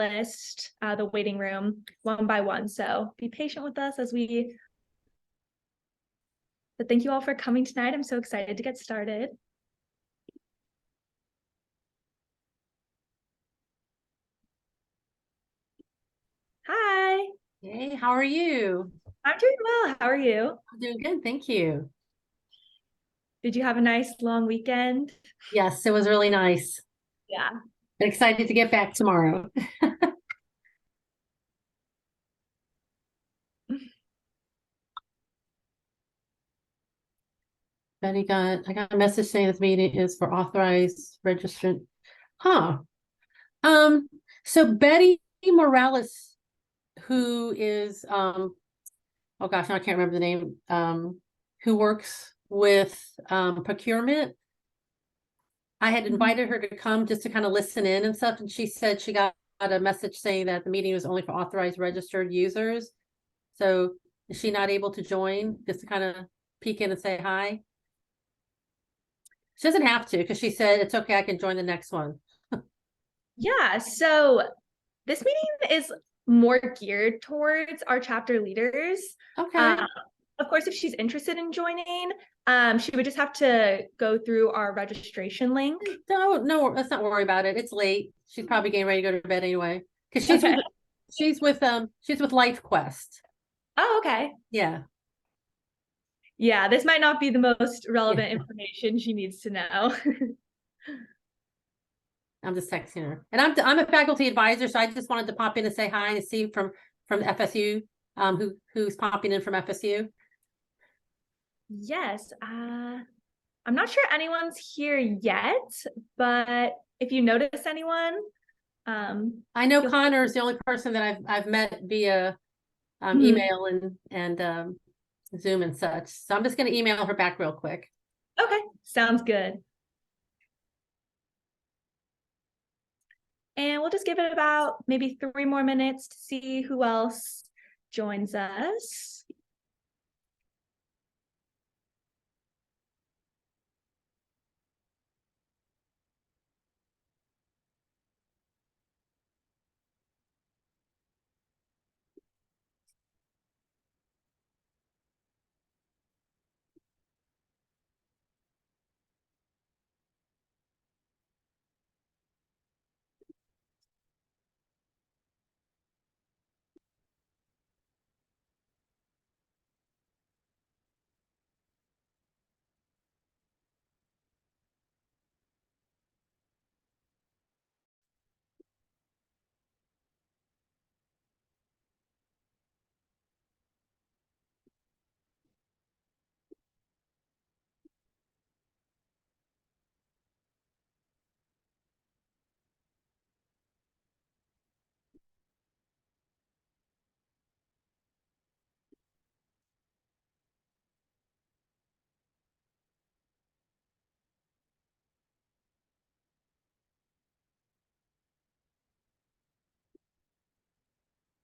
list, the waiting room one by one. So be patient with us but thank you all for coming tonight. I'm so excited to get started. Hi. Hey, how are you? I'm doing well. How are you? I'm doing good, thank you. Did you have a nice long weekend? Yes, it was really nice. Yeah. Excited to get back tomorrow. I got a message saying this meeting is for authorized registrant. Huh. Um, so Betty Morales, who is oh gosh, now I can't remember the name, who works with procurement. I had invited her to come just to kind of listen in and stuff, and she said she got a message saying that the meeting was only for authorized registered users. So is she not able to join just to kind of peek in and say hi? She doesn't have to because she said it's okay, I can join the next one. Yeah. So this meeting is more geared towards our chapter leaders. Okay. Of course, if she's interested in joining, she would just have to go through our registration link. No, let's not worry about it. It's late. She's probably getting ready to go to bed anyway. Because Okay. she's with Life Quest. Oh, okay. Yeah. Yeah, this might not be the most relevant Yeah. information she needs to know. I'm just texting her. And I'm a faculty advisor, so I just wanted to pop in and say hi and see from FSU, who's popping in from FSU. Yes, I'm not sure anyone's here yet, but if you notice anyone, I know Connor is the only person that I've met via email and Zoom and such. So I'm just going to email her back real quick. Okay, sounds good. And we'll just give it about maybe 3 more minutes to see who else joins us.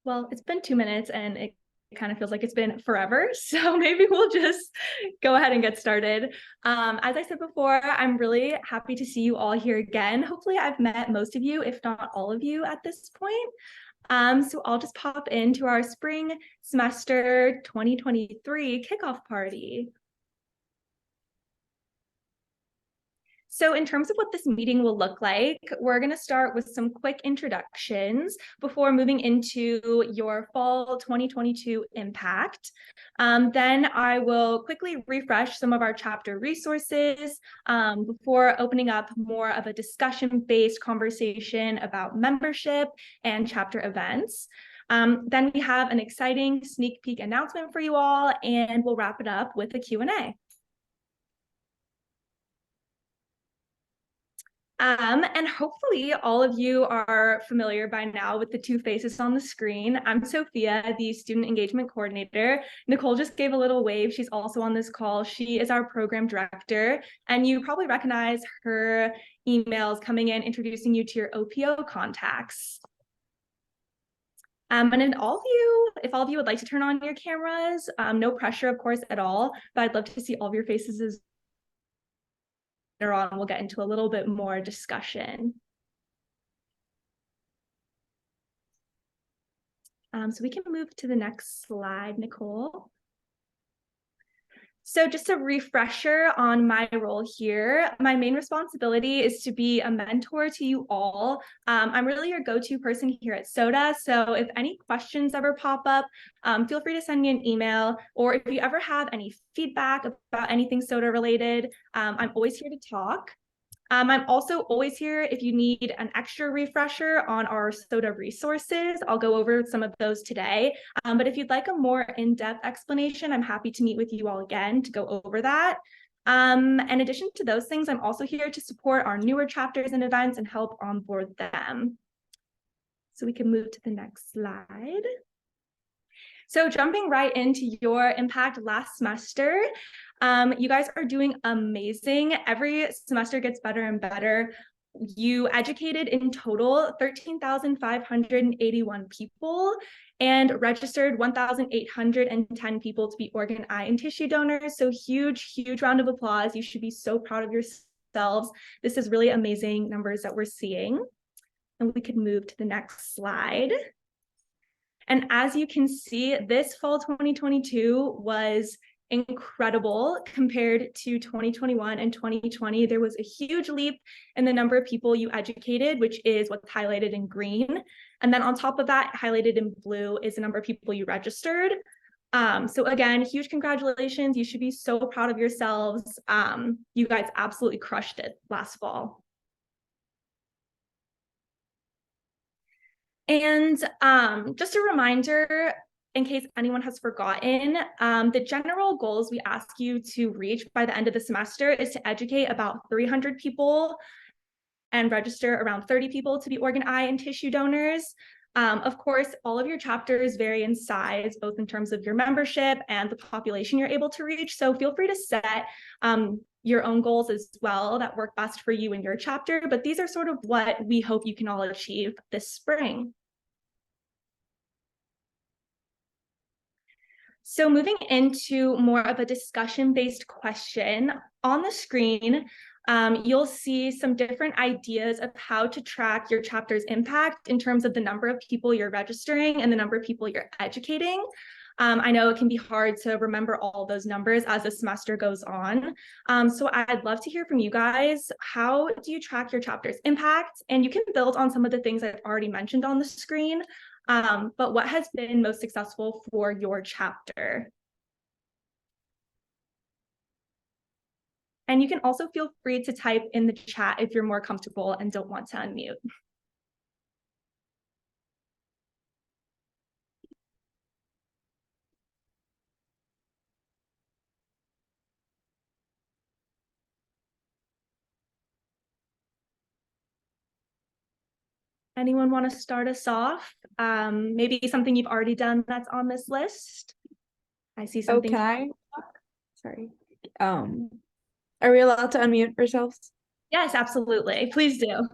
Well, it's been 2 minutes and it kind of feels like it's been forever. So maybe we'll just go ahead and get started. As I said before, I'm really happy to see you all here again. Hopefully I've met most of you, if not all of you at this point. So I'll just pop into our spring semester 2023 kickoff party. So in terms of what this meeting will look like, we're going to start with some quick introductions before moving into your fall 2022 impact. Then I will quickly refresh some of our chapter resources before opening up more of a discussion-based conversation about membership and chapter events. Then we have an exciting sneak peek announcement for you all, and we'll wrap it up with a Q&A. And hopefully all of you are familiar by now with the two faces on the screen. I'm Sophia, the student engagement coordinator. Nicole just gave a little wave. She's also on this call. She is our program director, and you probably recognize her emails coming in introducing you to your OPO contacts. And if all of you would like to turn on your cameras, no pressure, of course, at all, but I'd love to see all of your faces as later on. We'll get into a little bit more discussion. So we can move to the next slide, Nicole. So just a refresher on my role here, my main responsibility is to be a mentor to you all. I'm really your go-to person here at SOTA. So if any questions ever pop up, feel free to send me an email, or if you ever have any feedback about anything SOTA related, I'm always here to talk. I'm also always here if you need an extra refresher on our SOTA resources. I'll go over some of those today. But if you'd like a more in-depth explanation, I'm happy to meet with you all again to go over that. In addition to those things, I'm also here to support our newer chapters and events and help onboard them. So we can move to the next slide. So jumping right into your impact last semester, you guys are doing amazing. Every semester gets better and better. You educated in total 13,581 people and registered 1,810 people to be organ, eye, and tissue donors. So huge, huge round of applause. You should be so proud of yourselves. This is really amazing numbers that we're seeing. And we could move to the next slide. And as you can see, this fall 2022 was incredible compared to 2021 and 2020. There was a huge leap in the number of people you educated, which is what's highlighted in green. And then on top of that, highlighted in blue is the number of people you registered. So again, huge congratulations. You should be so proud of yourselves. You guys absolutely crushed it last fall. And just a reminder, in case anyone has forgotten, the general goals we ask you to reach by the end of the semester is to educate about 300 people and register around 30 people to be organ, eye, and tissue donors. Of course, all of your chapters vary in size, both in terms of your membership and the population you're able to reach. So feel free to set your own goals as well that work best for you in your chapter. But these are sort of what we hope you can all achieve this spring. So moving into more of a discussion-based question, on the screen, you'll see some different ideas of how to track your chapter's impact in terms of the number of people you're registering and the number of people you're educating. I know it can be hard to remember all those numbers as the semester goes on. So I'd love to hear from you guys. How do you track your chapter's impact? And you can build on some of the things I've already mentioned on the screen. But what has been most successful for your chapter? And you can also feel free to type in the chat if you're more comfortable and don't want to unmute. Anyone want to start us off? Maybe something you've already done that's on this list. I see something. Oh, can I? Sorry. Are we allowed to unmute ourselves? Yes, absolutely. Please do.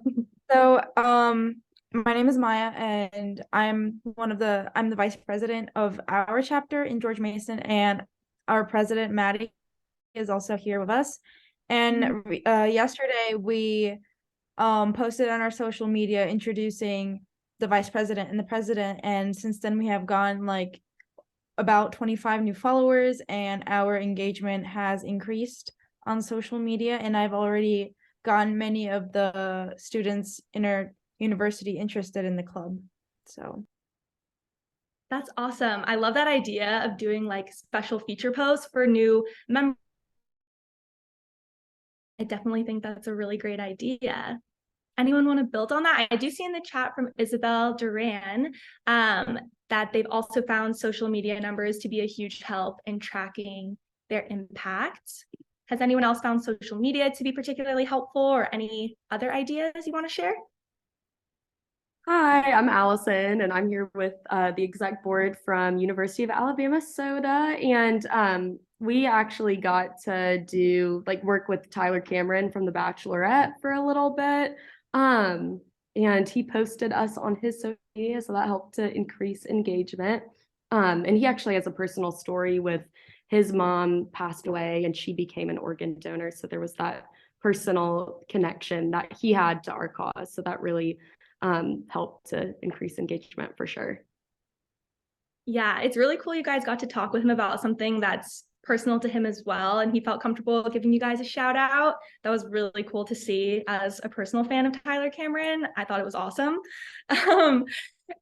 So, my name is Maya, and I'm the vice president of our chapter in George Mason, and our president Maddie is also here with us. And yesterday we posted on our social media introducing the vice president and the president, and since then we have gone like about 25 new followers, and our engagement has increased on social media, and I've already gotten many of the students in our university interested in the club. So that's awesome. I love that idea of doing like special feature posts for new members. I definitely think that's a really great idea. Anyone want to build on that? I do see in the chat from Isabel Duran that they've also found social media numbers to be a huge help in tracking their impact. Has anyone else found social media to be particularly helpful, or any other ideas you want to share? Hi, I'm Allison, and I'm here with the exec board from University of Alabama SOTA, and we actually got to work with Tyler Cameron from The Bachelorette for a little bit, and he posted us on his social media, so that helped to increase engagement. And he actually has a personal story with his mom passed away, and she became an organ donor, so there was that personal connection that he had to our cause, so that really help to increase engagement for sure. Yeah, it's really cool you guys got to talk with him about something that's personal to him as well, and he felt comfortable giving you guys a shout out. That was really cool to see as a personal fan of Tyler Cameron. I thought it was awesome. Um,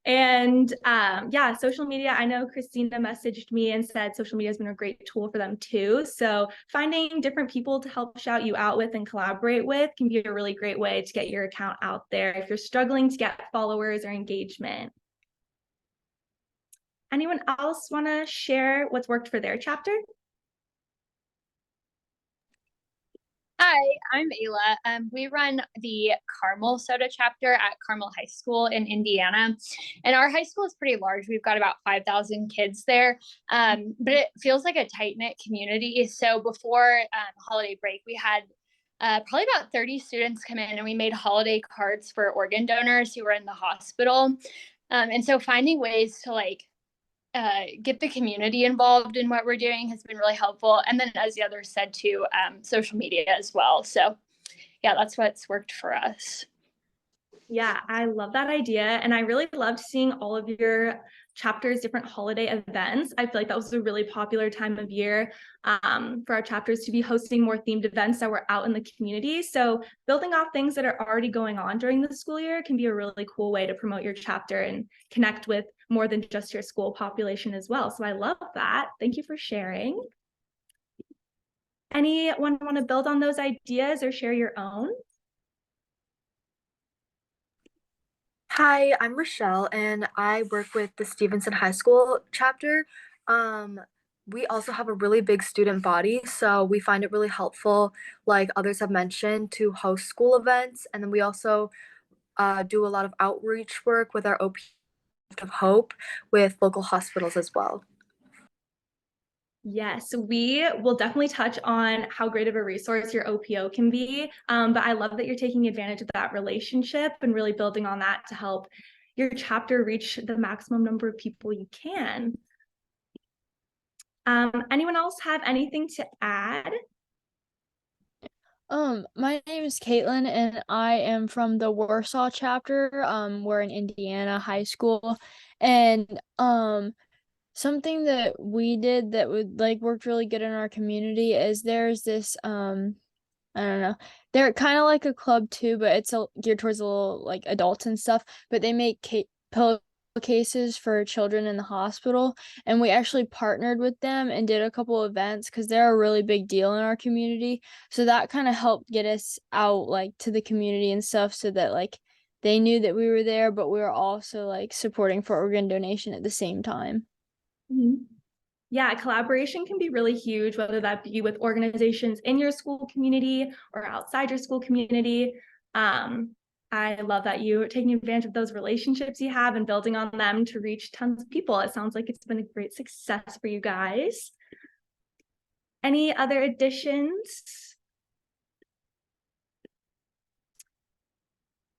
yeah, social media, I know Christina messaged me and said social media has been a great tool for them too. So finding different people to help shout you out with and collaborate with can be a really great way to get your account out there if you're struggling to get followers or engagement. Anyone else want to share what's worked for their chapter? Hi, I'm Ayla. We run the Carmel Soda chapter at Carmel High School in Indiana. And our high school is pretty large. We've got about 5,000 kids there, but it feels like a tight-knit community. So before holiday break, we had probably about 30 students come in, and we made holiday cards for organ donors who were in the hospital. And so finding ways to get the community involved in what we're doing has been really helpful. And then, as the others said too, social media as well. So yeah, that's what's worked for us. Yeah, I love that idea. And I really loved seeing all of your chapters' different holiday events. I feel like that was a really popular time of year for our chapters to be hosting more themed events that were out in the community. So building off things that are already going on during the school year can be a really cool way to promote your chapter and connect with more than just your school population as well. So I love that. Thank you for sharing. Anyone want to build on those ideas or share your own? Hi, I'm Rochelle, and I work with the Stevenson High School chapter. We also have a really big student body, so we find it really helpful, like others have mentioned, to host school events. And then we also do a lot of outreach work with our OP of Hope with local hospitals as well. Yes, we will definitely touch on how great of a resource your OPO can be. But I love that you're taking advantage of that relationship and really building on that to help your chapter reach the maximum number of people you can. Anyone else have anything to add? My name is Caitlin, and I am from the Warsaw chapter. We're in Indiana high school, and something that we did that would worked really good in our community is there's this I don't know, they're kind of like a club too, but it's geared towards a little adults and stuff. But they make pillowcases for children in the hospital, and we actually partnered with them and did a couple events because they're a really big deal in our community. So that kind of helped get us out to the community and stuff, so that they knew that we were there, but we were also supporting for organ donation at the same time. Mm-hmm. Yeah, collaboration can be really huge, whether that be with organizations in your school community or outside your school community. I love that you're taking advantage of those relationships you have and building on them to reach tons of people. It sounds like it's been a great success for you guys. Any other additions?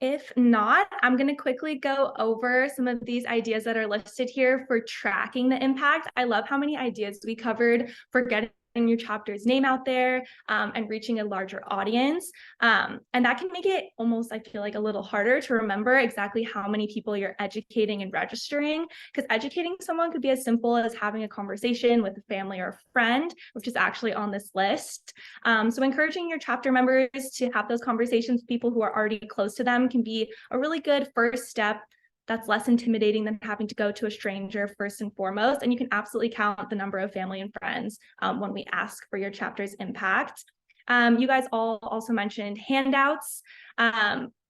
If not, I'm going to quickly go over some of these ideas that are listed here for tracking the impact. I love how many ideas we covered for getting your chapter's name out there and reaching a larger audience. And that can make it almost, I feel like, a little harder to remember exactly how many people you're educating and registering, because educating someone could be as simple as having a conversation with a family or a friend, which is actually on this list. So encouraging your chapter members to have those conversations with people who are already close to them can be a really good first step that's less intimidating than having to go to a stranger first and foremost. And you can absolutely count the number of family and friends when we ask for your chapter's impact. You guys all also mentioned handouts.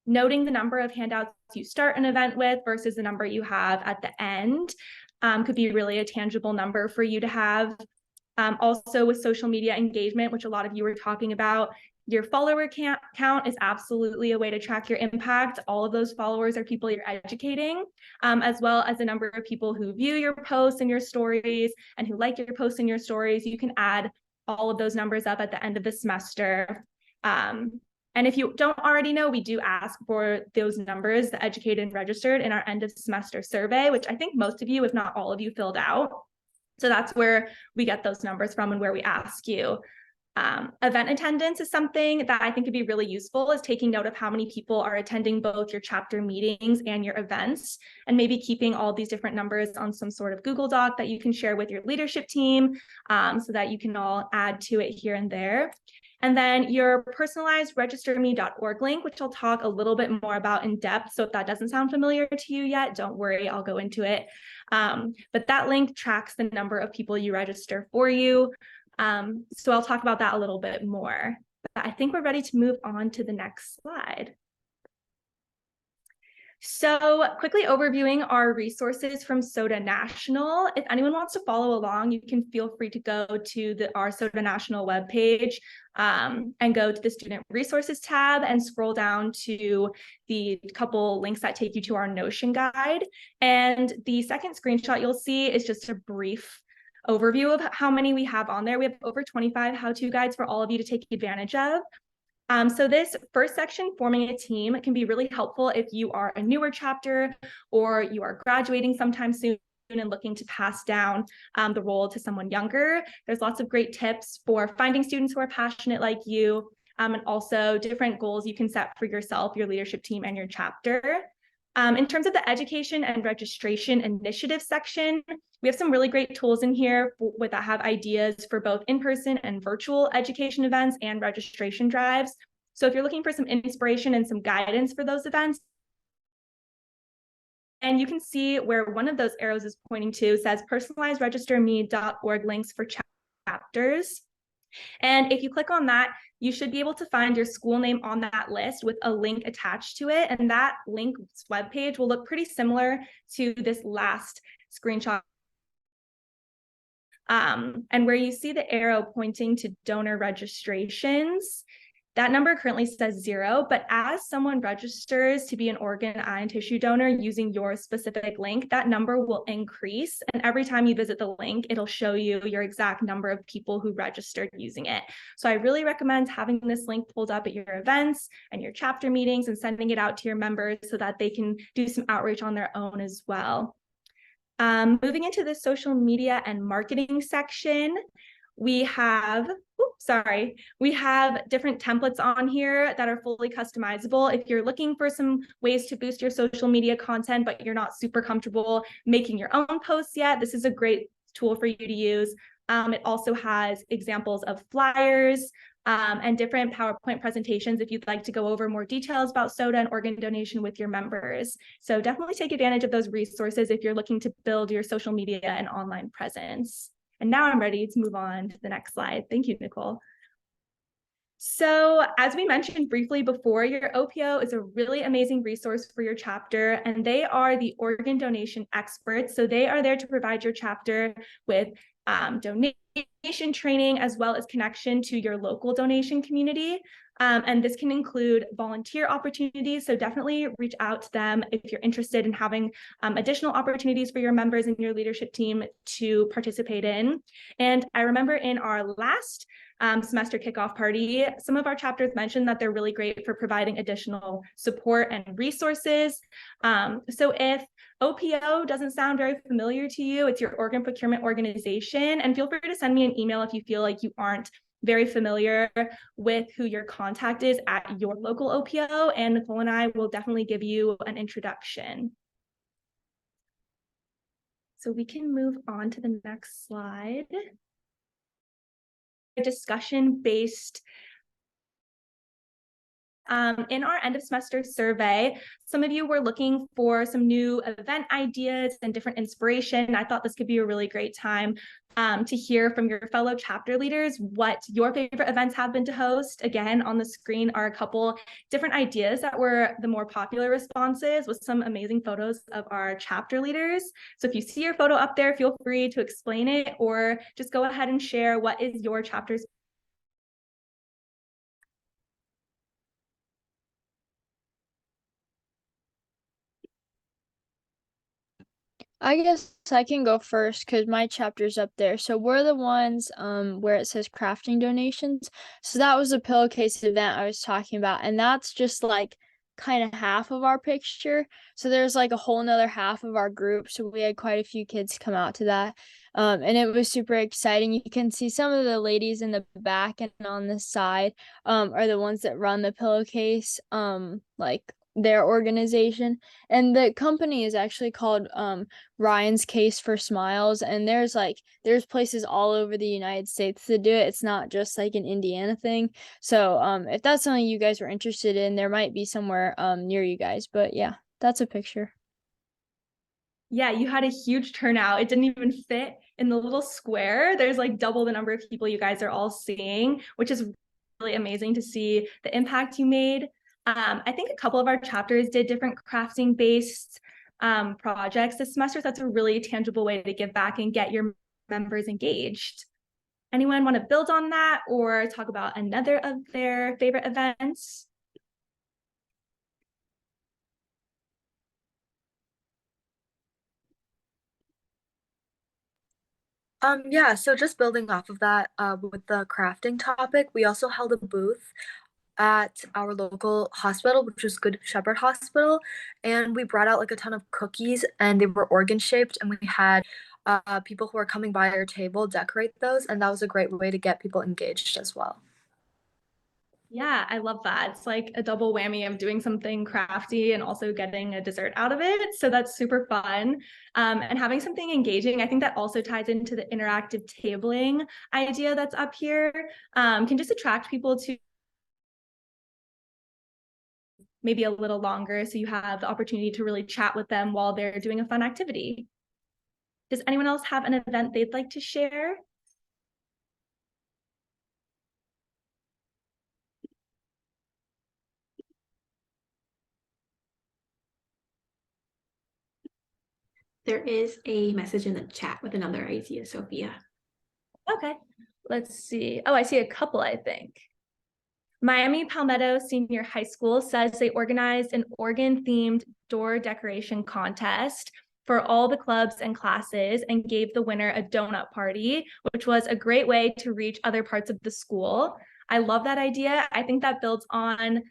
Noting the number of handouts you start an event with versus the number you have at the end could be really a tangible number for you to have. Also with social media engagement, which a lot of you were talking about, your follower count is absolutely a way to track your impact. All of those followers are people you're educating, as well as the number of people who view your posts and your stories and who like your posts and your stories. You can add all of those numbers up at the end of the semester. And if you don't already know, we do ask for those numbers, the educated and registered, in our end of semester survey, which I think most of you, if not all of you, filled out. So that's where we get those numbers from and where we ask you. Event attendance is something that I think could be really useful, is taking note of how many people are attending both your chapter meetings and your events, and maybe keeping all these different numbers on some sort of Google Doc that you can share with your leadership team, so that you can all add to it here and there. And then your personalized registerme.org link, which I'll talk a little bit more about in depth. So if that doesn't sound familiar to you yet, don't worry, I'll go into it. But that link tracks the number of people you register for you. So I'll talk about that a little bit more. But I think we're ready to move on to the next slide. So quickly overviewing our resources from SOTA National. If anyone wants to follow along, you can feel free to go to our SOTA National webpage and go to the Student Resources tab and scroll down to the couple links that take you to our Notion guide. And the second screenshot you'll see is just a brief overview of how many we have on there. We have over 25 how-to guides for all of you to take advantage of. So this first section, forming a team, can be really helpful if you are a newer chapter or you are graduating sometime soon and looking to pass down the role to someone younger. There's lots of great tips for finding students who are passionate like you, and also different goals you can set for yourself, your leadership team, and your chapter. In terms of the education and registration initiative section, we have some really great tools in here that have ideas for both in-person and virtual education events and registration drives. So if you're looking for some inspiration and some guidance for those events, and you can see where one of those arrows is pointing to says personalized registerme.org links for chapters. And if you click on that, you should be able to find your school name on that list with a link attached to it. And that link's webpage will look pretty similar to this last screenshot. And where you see the arrow pointing to donor registrations, that number currently says 0, but as someone registers to be an organ, eye, and tissue donor using your specific link, that number will increase. And every time you visit the link, it'll show you your exact number of people who registered using it. So I really recommend having this link pulled up at your events and your chapter meetings and sending it out to your members so that they can do some outreach on their own as well. Moving into the social media and marketing section, we have different templates on here that are fully customizable. If you're looking for some ways to boost your social media content, but you're not super comfortable making your own posts yet, this is a great tool for you to use. It also has examples of flyers and different PowerPoint presentations if you'd like to go over more details about SOTA and organ donation with your members. So definitely take advantage of those resources if you're looking to build your social media and online presence. And now I'm ready to move on to the next slide. Thank you, Nicole. So as we mentioned briefly before, your OPO is a really amazing resource for your chapter, and they are the organ donation experts. So they are there to provide your chapter with donation training as well as connection to your local donation community. And this can include volunteer opportunities. So definitely reach out to them if you're interested in having additional opportunities for your members and your leadership team to participate in. And I remember in our last semester kickoff party, some of our chapters mentioned that they're really great for providing additional support and resources. So if OPO doesn't sound very familiar to you, it's your organ procurement organization, and feel free to send me an email if you feel like you aren't very familiar with who your contact is at your local OPO, and Nicole and I will definitely give you an introduction. So we can move on to the next slide. A discussion-based in our end of semester survey, some of you were looking for some new event ideas and different inspiration. I thought this could be a really great time to hear from your fellow chapter leaders what your favorite events have been to host. Again, on the screen are a couple different ideas that were the more popular responses with some amazing photos of our chapter leaders. So if you see your photo up there, feel free to explain it or just go ahead and share what is your chapter's. I guess I can go first because my chapter's up there. So we're the ones where it says crafting donations. So that was the pillowcase event I was talking about. And that's just like kind of half of our picture. So there's like a whole nother half of our group. So we had quite a few kids come out to that. And it was super exciting. You can see some of the ladies in the back and on the side are the ones that run the pillowcase, like their organization. And the company is actually called Ryan's Case for Smiles. And there's places all over the United States that do it. It's not just like an Indiana thing. So if that's something you guys were interested in, there might be somewhere near you guys. But yeah, that's a picture. Yeah, you had a huge turnout. It didn't even fit in the little square. There's like double the number of people you guys are all seeing, which is really amazing to see the impact you made. I think a couple of our chapters did different crafting based projects this semester. So that's a really tangible way to give back and get your members engaged. Anyone want to build on that or talk about another of their favorite events? Yeah, so just building off of that, with the crafting topic, we also held a booth at our local hospital, which is Good Shepherd Hospital, and we brought out like a ton of cookies, and they were organ shaped, and we had people who are coming by our table decorate those, and that was a great way to get people engaged as well. Yeah, I love that. It's like a double whammy of doing something crafty and also getting a dessert out of it. So that's super fun. And having something engaging, I think that also ties into the interactive tabling idea that's up here. Can just attract people to maybe a little longer so you have the opportunity to really chat with them while they're doing a fun activity. Does anyone else have an event they'd like to share? There is a message in the chat with another idea, Sophia. Okay, let's see. Oh, I see a couple, I think. Miami Palmetto Senior High School says they organized an organ-themed door decoration contest for all the clubs and classes and gave the winner a donut party, which was a great way to reach other parts of the school. I love that idea. I think that builds on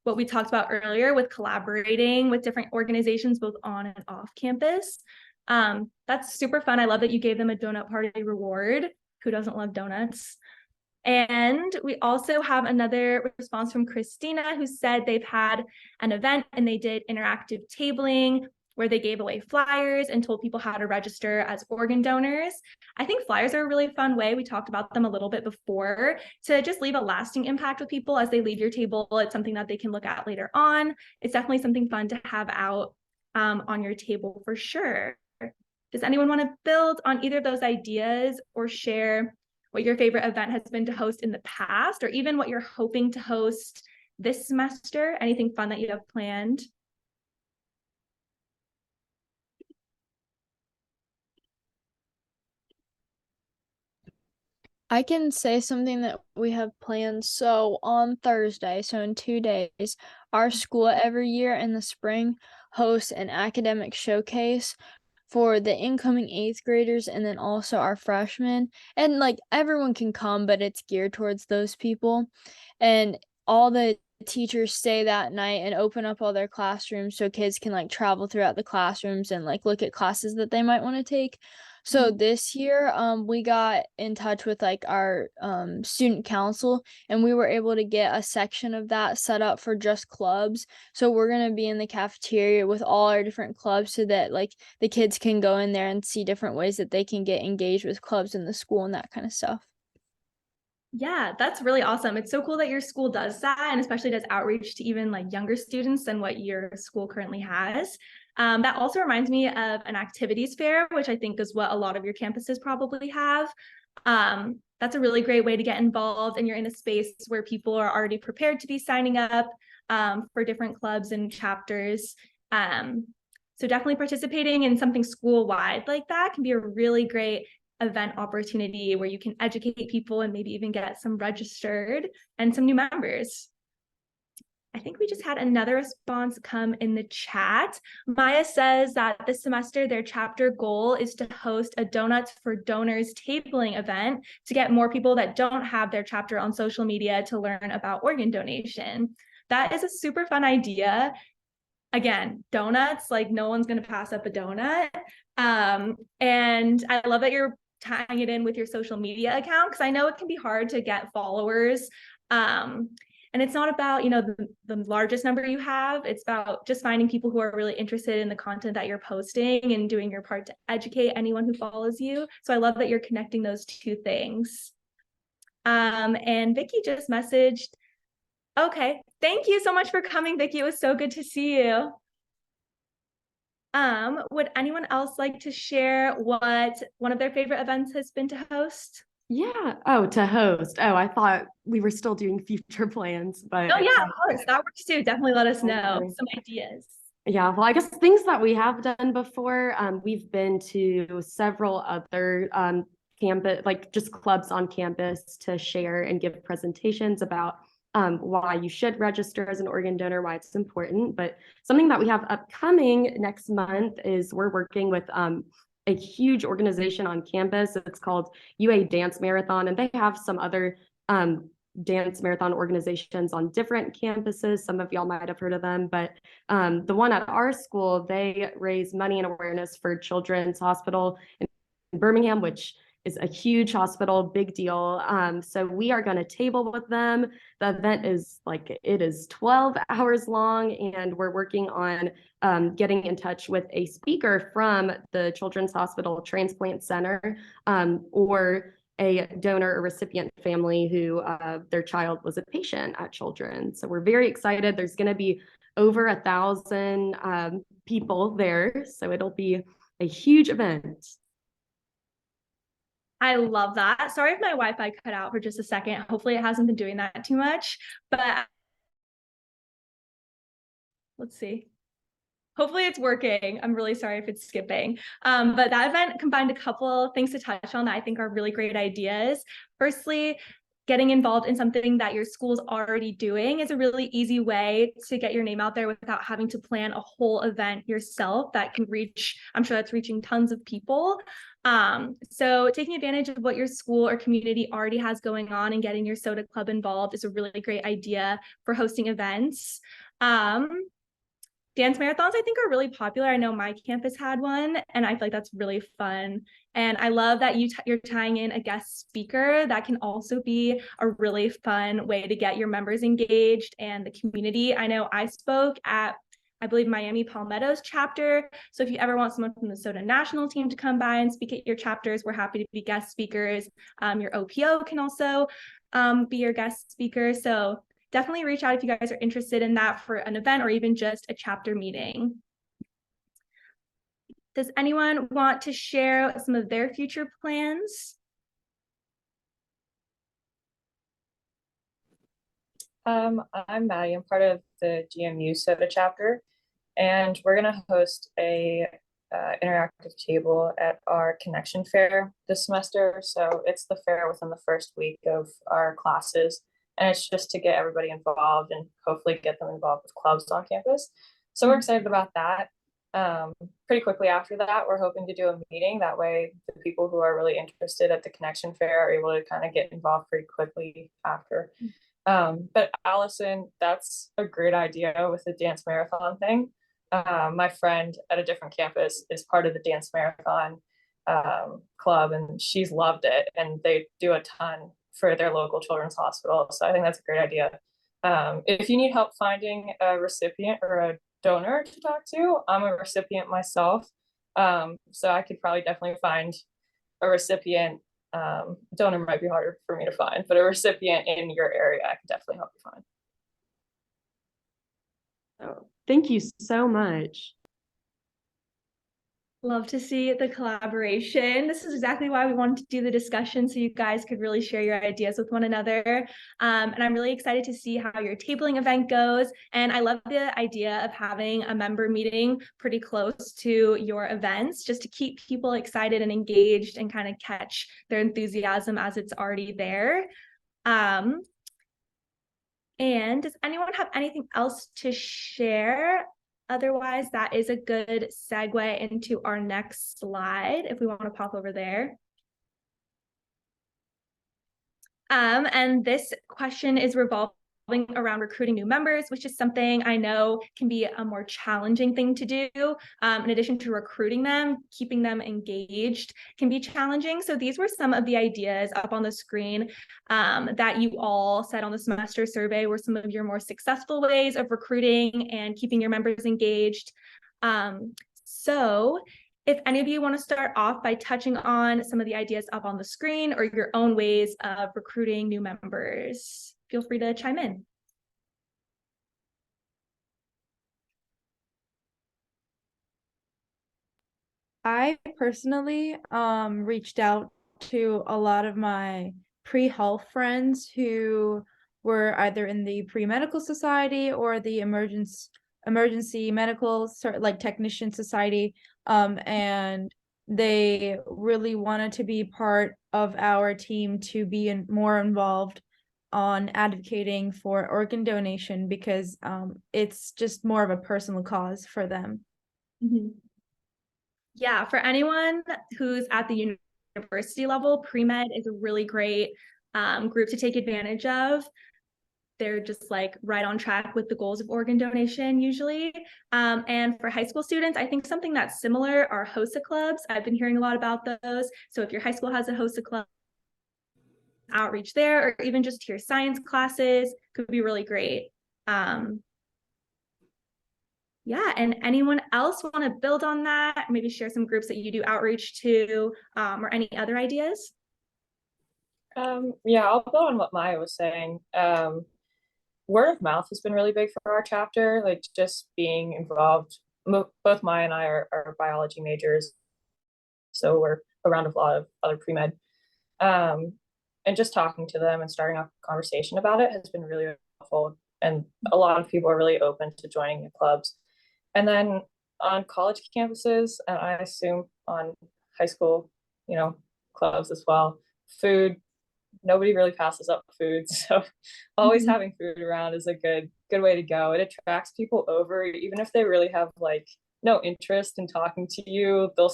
what we talked about earlier with collaborating with different organizations, both on and off campus. That's super fun. I love that you gave them a donut party reward. Who doesn't love donuts? And we also have another response from Christina, who said they've had an event and they did interactive tabling where they gave away flyers and told people how to register as organ donors. I think flyers are a really fun way. We talked about them a little bit before to just leave a lasting impact with people as they leave your table. It's something that they can look at later on. It's definitely something fun to have out on your table for sure. Does anyone want to build on either of those ideas or share what your favorite event has been to host in the past, or even what you're hoping to host this semester? Anything fun that you have planned? I can say something that we have planned. So on Thursday, so in 2 days, our school every year in the spring hosts an academic showcase for the incoming 8th graders and then also our freshmen. And like everyone can come, but it's geared towards those people. And all the teachers stay that night and open up all their classrooms so kids can like travel throughout the classrooms and like look at classes that they might want to take. So this year, we got in touch with like our student council, and we were able to get a section of that set up for just clubs. So we're gonna be in the cafeteria with all our different clubs so that like the kids can go in there and see different ways that they can get engaged with clubs in the school and that kind of stuff. Yeah, that's really awesome. It's so cool that your school does that, and especially does outreach to even like younger students than what your school currently has. That also reminds me of an activities fair, which I think is what a lot of your campuses probably have. That's a really great way to get involved, and you're in a space where people are already prepared to be signing up for different clubs and chapters. So definitely participating in something school-wide like that can be a really great event opportunity where you can educate people and maybe even get some registered and some new members. I think we just had another response come in the chat. Maya says that this semester their chapter goal is to host a Donuts for Donors tabling event to get more people that don't have their chapter on social media to learn about organ donation. That is a super fun idea. Again, donuts, like no one's going to pass up a donut. And I love that you're tying it in with your social media account, because I know it can be hard to get followers. And it's not about, the largest number you have. It's about just finding people who are really interested in the content that you're posting and doing your part to educate anyone who follows you. So I love that you're connecting those two things. And Vicky just messaged. Okay, thank you so much for coming, Vicky. It was so good to see you. Would anyone else like to share what one of their favorite events has been to host? Yeah. Oh, to host. Oh, I thought we were still doing future plans, but Oh yeah, of course. That works too. Definitely let us know Okay. some ideas. yeah, well, I guess things that we have done before, we've been to several other campus, like just clubs on campus to share and give presentations about why you should register as an organ donor, why it's important. But something that we have upcoming next month is we're working with a huge organization on campus. It's called UA Dance Marathon, and they have some other dance marathon organizations on different campuses. Some of y'all might have heard of them, but the one at our school, they raise money and awareness for Children's Hospital in Birmingham, which is a huge hospital, big deal. So we are going to table with them. The event is it is 12 hours long, and we're working on getting in touch with a speaker from the Children's Hospital Transplant Center, or a donor or recipient family who their child was a patient at Children's. So we're very excited. There's going to be over 1,000 people there. So it'll be a huge event. I love that. Sorry if my Wi-Fi cut out for just a second. Hopefully it hasn't been doing that too much, but let's see. Hopefully it's working. I'm really sorry if it's skipping. But that event combined a couple things to touch on that I think are really great ideas. Firstly, getting involved in something that your school's already doing is a really easy way to get your name out there without having to plan a whole event yourself that can reach, I'm sure that's reaching tons of people. So taking advantage of what your school or community already has going on and getting your soda club involved is a really great idea for hosting events. Dance marathons, I think, are really popular. I know my campus had one, and I feel like that's really fun. And I love that you're tying in a guest speaker. That can also be a really fun way to get your members engaged and the community. I know I spoke at, I believe, Miami Palmetto's chapter. So if you ever want someone from the Soda national team to come by and speak at your chapters, we're happy to be guest speakers. Your OPO can also be your guest speaker. So definitely reach out if you guys are interested in that for an event or even just a chapter meeting. Does anyone want to share some of their future plans? I'm Maddie. I'm part of the GMU Soda chapter, and we're gonna host a interactive table at our connection fair this semester. So it's the fair within the first week of our classes, and it's just to get everybody involved and hopefully get them involved with clubs on campus. So we're excited about that. Pretty quickly after that, we're hoping to do a meeting. That way the people who are really interested at the connection fair are able to kind of get involved pretty quickly after. But Allison, that's a great idea with the dance marathon thing. My friend at a different campus is part of the dance marathon club, and she's loved it, and they do a ton for their local children's hospital. So I think that's a great idea. If you need help finding a recipient or a donor to talk to, I'm a recipient myself. So I could probably definitely find a recipient. Donor might be harder for me to find, but a recipient in your area, I can definitely help you find. So thank you so much. Love to see the collaboration. This is exactly why we wanted to do the discussion, so you guys could really share your ideas with one another. And I'm really excited to see how your tabling event goes. And I love the idea of having a member meeting pretty close to your events, just to keep people excited and engaged and kind of catch their enthusiasm as it's already there. And does anyone have anything else to share? Otherwise, that is a good segue into our next slide, if we want to pop over there. And this question is revolving around recruiting new members, which is something I know can be a more challenging thing to do. In addition to recruiting them, keeping them engaged can be challenging. So these were some of the ideas up on the screen that you all said on the semester survey were some of your more successful ways of recruiting and keeping your members engaged. So if any of you want to start off by touching on some of the ideas up on the screen or your own ways of recruiting new members, feel free to chime in. I personally reached out to a lot of my pre-health friends who were either in the pre-medical society or the emergency medical like technician society, and they really wanted to be part of our team to be more involved on advocating for organ donation because it's just more of a personal cause for them. Mm-hmm. Yeah, for anyone who's at the university level, pre-med is a really great group to take advantage of. They're just like right on track with the goals of organ donation usually. And for high school students, I think something that's similar are HOSA clubs. I've been hearing a lot about those. So if your high school has a HOSA club, outreach there, or even just your science classes could be really great. Yeah, and anyone else want to build on that? Maybe share some groups that you do outreach to, or any other ideas? Yeah, I'll build on what Maya was saying. Word of mouth has been really big for our chapter, like just being involved. Both Maya and I are biology majors, so we're around a lot of other pre-med. And just talking to them and starting off a conversation about it has been really helpful. And a lot of people are really open to joining the clubs. And then on college campuses, and I assume on high school, clubs as well, food, nobody really passes up food. So always having food around is a good way to go. It attracts people over, even if they really have like no interest in talking to you, they'll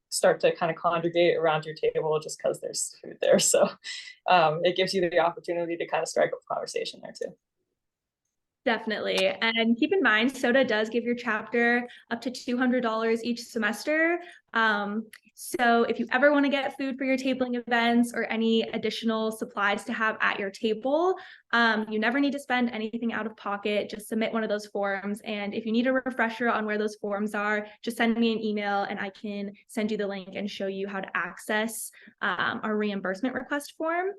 start to kind of congregate around your table just because there's food there. So it gives you the opportunity to kind of strike up a conversation there too. Definitely. And keep in mind, SOTA does give your chapter up to $200 each semester. So if you ever want to get food for your tabling events or any additional supplies to have at your table, you never need to spend anything out of pocket. Just submit one of those forms. And if you need a refresher on where those forms are, just send me an email and I can send you the link and show you how to access our reimbursement request form.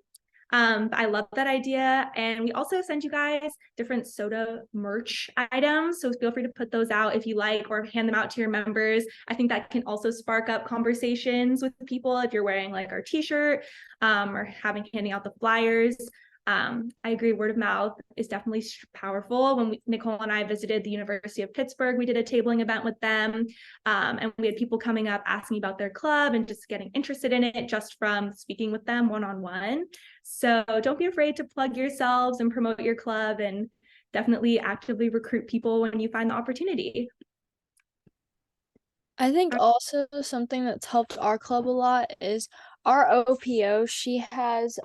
I love that idea. And we also send you guys different SOTA merch items. So feel free to put those out if you like, or hand them out to your members. I think that can also spark up conversations with people if you're wearing like our t-shirt or handing out the flyers. I agree, word of mouth is definitely powerful. When Nicole and I visited the University of Pittsburgh, we did a tabling event with them, and we had people coming up asking about their club and just getting interested in it just from speaking with them one-on-one. So don't be afraid to plug yourselves and promote your club, and definitely actively recruit people when you find the opportunity. I think also something that's helped our club a lot is our OPO. She has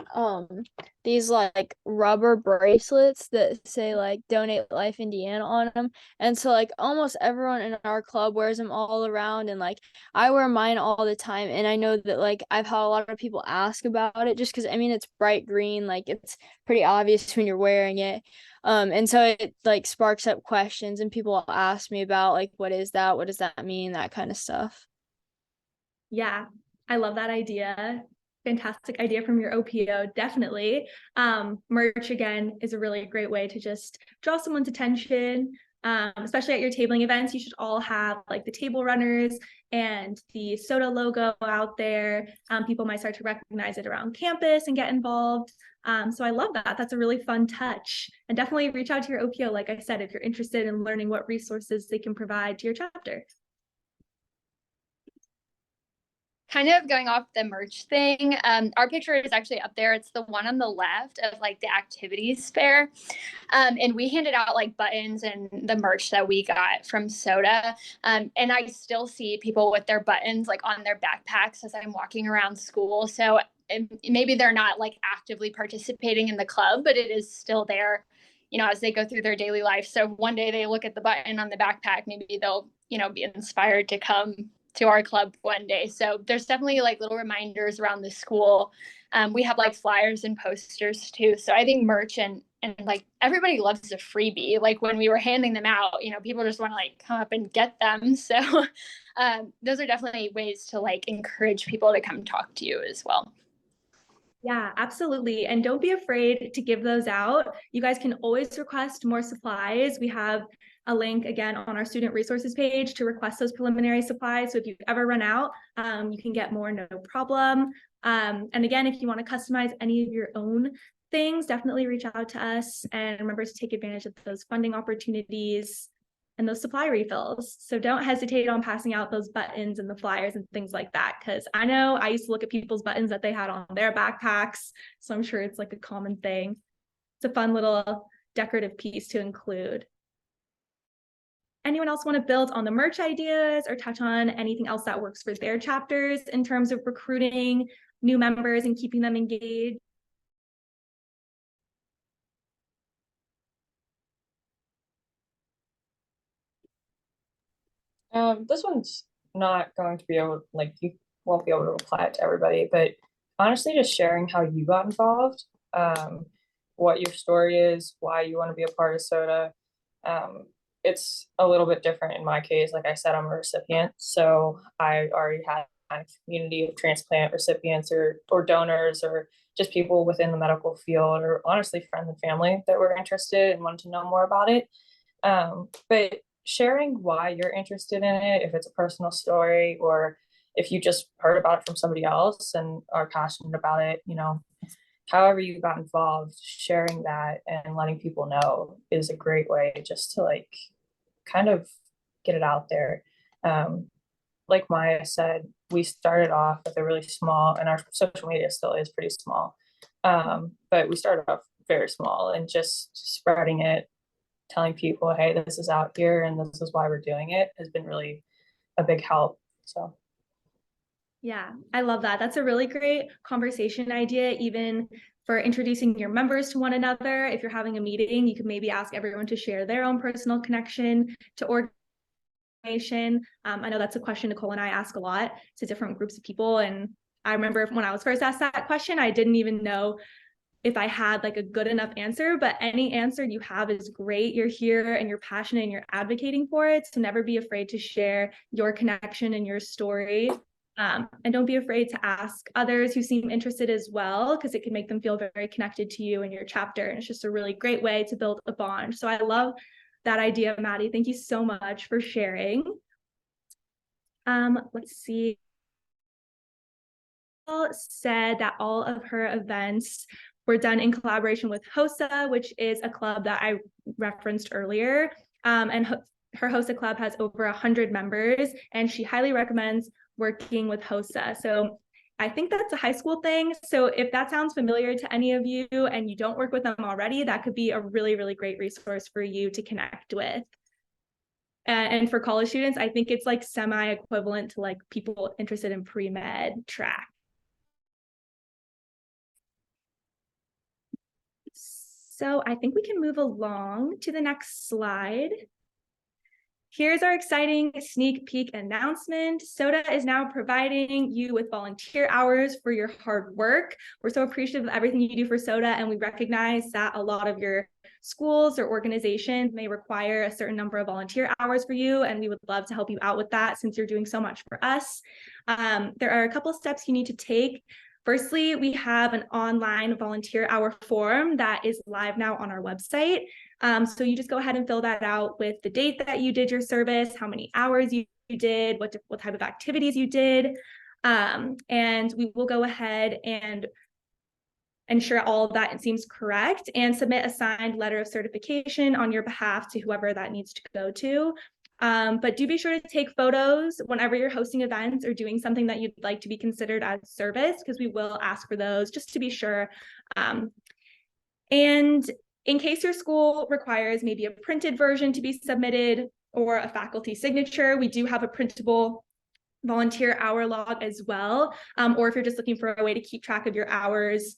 these like rubber bracelets that say like Donate Life Indiana on them, and so like almost everyone in our club wears them all around, and like I wear mine all the time. And I know that like I've had a lot of people ask about it just because I mean it's bright green, like it's pretty obvious when you're wearing it. And so it like sparks up questions and people ask me about like, what is that? What does that mean? That kind of stuff. Yeah, I love that idea. Fantastic idea from your OPO, definitely. Merch, again, is a really great way to just draw someone's attention, especially at your tabling events. You should all have like the table runners and the SOTA logo out there. People might start to recognize it around campus and get involved. So I love that. That's a really fun touch. And definitely reach out to your OPO, like I said, if you're interested in learning what resources they can provide to your chapter. Kind of going off the merch thing, our picture is actually up there. It's the one on the left of like the activities fair. And we handed out like buttons and the merch that we got from SOTA. And I still see people with their buttons like on their backpacks as I'm walking around school. So maybe they're not like actively participating in the club, but it is still there, as they go through their daily life. So one day they look at the button on the backpack, maybe they'll, be inspired to come to our club one day. So there's definitely like little reminders around the school. We have like flyers and posters too. So I think merch and like everybody loves a freebie. Like when we were handing them out, people just want to like come up and get them. So those are definitely ways to like encourage people to come talk to you as well. Yeah, absolutely. And don't be afraid to give those out. You guys can always request more supplies. We have a link again on our student resources page to request those preliminary supplies. So if you ever run out, you can get more, no problem. And again, if you want to customize any of your own things, definitely reach out to us, and remember to take advantage of those funding opportunities and those supply refills. So don't hesitate on passing out those buttons and the flyers and things like that, because I know I used to look at people's buttons that they had on their backpacks. So I'm sure it's like a common thing. It's a fun little decorative piece to include. Anyone else want to build on the merch ideas or touch on anything else that works for their chapters in terms of recruiting new members and keeping them engaged? This one's not going to be able, like, you won't be able to apply it to everybody, but honestly, just sharing how you got involved, what your story is, why you want to be a part of SOTA. It's a little bit different in my case. Like I said, I'm a recipient, so I already had a community of transplant recipients or donors or just people within the medical field, or honestly friends and family that were interested and wanted to know more about it. But sharing why you're interested in it, if it's a personal story or if you just heard about it from somebody else and are passionate about it, however you got involved, sharing that and letting people know is a great way just to like kind of get it out there. Like Maya said, we started off with a really small, and our social media still is pretty small, but we started off very small and just spreading it, telling people, hey, this is out here and this is why we're doing it, has been really a big help. So yeah, I love that. That's a really great conversation idea, even for introducing your members to one another. If you're having a meeting, you could maybe ask everyone to share their own personal connection to organization. I know that's a question Nicole and I ask a lot to different groups of people. And I remember when I was first asked that question, I didn't even know if I had like a good enough answer, but any answer you have is great. You're here and you're passionate and you're advocating for it. So never be afraid to share your connection and your story. And don't be afraid to ask others who seem interested as well, because it can make them feel very connected to you and your chapter. And it's just a really great way to build a bond. So I love that idea, Maddie. Thank you so much for sharing. Let's see. Said that all of her events were done in collaboration with HOSA, which is a club that I referenced earlier. And her HOSA club has over 100 members, and she highly recommends working with HOSA. So I think that's a high school thing. So if that sounds familiar to any of you and you don't work with them already, that could be a really, really great resource for you to connect with. And for college students, I think it's like semi-equivalent to like people interested in pre-med track. So I think we can move along to the next slide. Here's our exciting sneak peek announcement. SOTA is now providing you with volunteer hours for your hard work. We're so appreciative of everything you do for SOTA, and we recognize that a lot of your schools or organizations may require a certain number of volunteer hours for you, and we would love to help you out with that since you're doing so much for us. There are a couple of steps you need to take. Firstly, we have an online volunteer hour form that is live now on our website. So you just go ahead and fill that out with the date that you did your service, how many hours you did, what type of activities you did. And we will go ahead and ensure all of that seems correct and submit a signed letter of certification on your behalf to whoever that needs to go to. But do be sure to take photos whenever you're hosting events or doing something that you'd like to be considered as service, because we will ask for those just to be sure. And in case your school requires maybe a printed version to be submitted or a faculty signature, we do have a printable volunteer hour log as well. Or if you're just looking for a way to keep track of your hours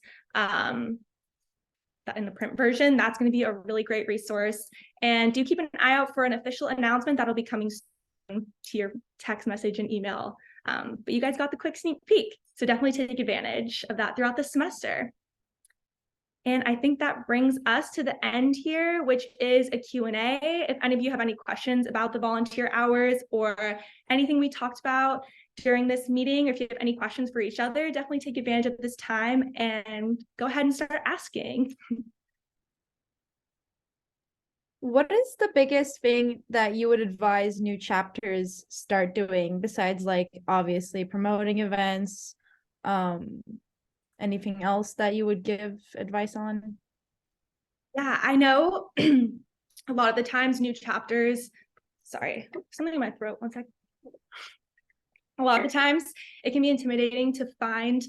in the print version, that's going to be a really great resource. And do keep an eye out for an official announcement that'll be coming soon to your text message and email. But you guys got the quick sneak peek, so definitely take advantage of that throughout the semester. And I think that brings us to the end here, which is a Q&A. If any of you have any questions about the volunteer hours or anything we talked about during this meeting, or if you have any questions for each other, definitely take advantage of this time and go ahead and start asking. What is the biggest thing that you would advise new chapters start doing besides like obviously promoting events? Anything else that you would give advice on? Yeah, I know a lot of the times new chapters, sorry, something in my throat, one sec. A lot of the times it can be intimidating to find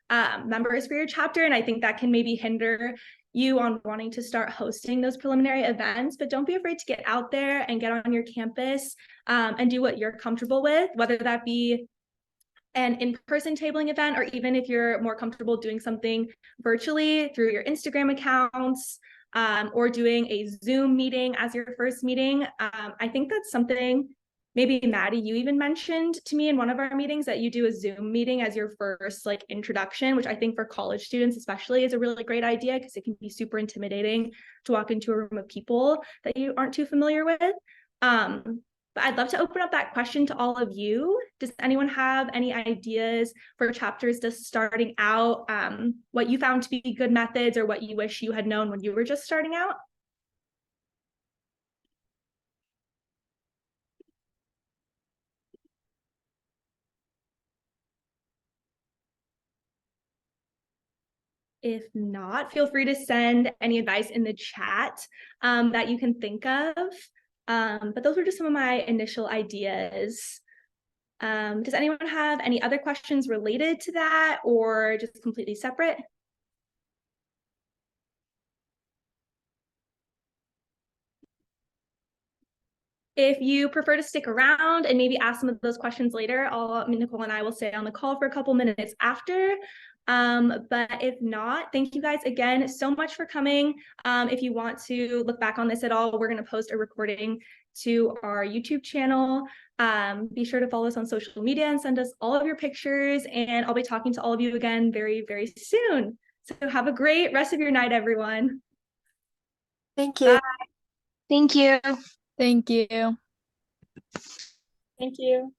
members for your chapter, and I think that can maybe hinder you on wanting to start hosting those preliminary events. But don't be afraid to get out there and get on your campus and do what you're comfortable with, whether that be an in-person tabling event, or even if you're more comfortable doing something virtually through your Instagram accounts, or doing a Zoom meeting as your first meeting. I think that's something, maybe Maddie, you even mentioned to me in one of our meetings that you do a Zoom meeting as your first like introduction, which I think for college students especially is a really great idea, because it can be super intimidating to walk into a room of people that you aren't too familiar with. But I'd love to open up that question to all of you. Does anyone have any ideas for chapters just starting out? What you found to be good methods, or what you wish you had known when you were just starting out? If not, feel free to send any advice in the chat that you can think of. But those were just some of my initial ideas. Does anyone have any other questions related to that, or just completely separate? If you prefer to stick around and maybe ask some of those questions later, Nicole and I will stay on the call for a couple minutes after. But if not, thank you guys again so much for coming. If you want to look back on this at all, we're going to post a recording to our YouTube channel. Be sure to follow us on social media and send us all of your pictures, and I'll be talking to all of you again very, very soon. So have a great rest of your night, everyone. Thank you. Bye. Thank you. Thank you. Thank you.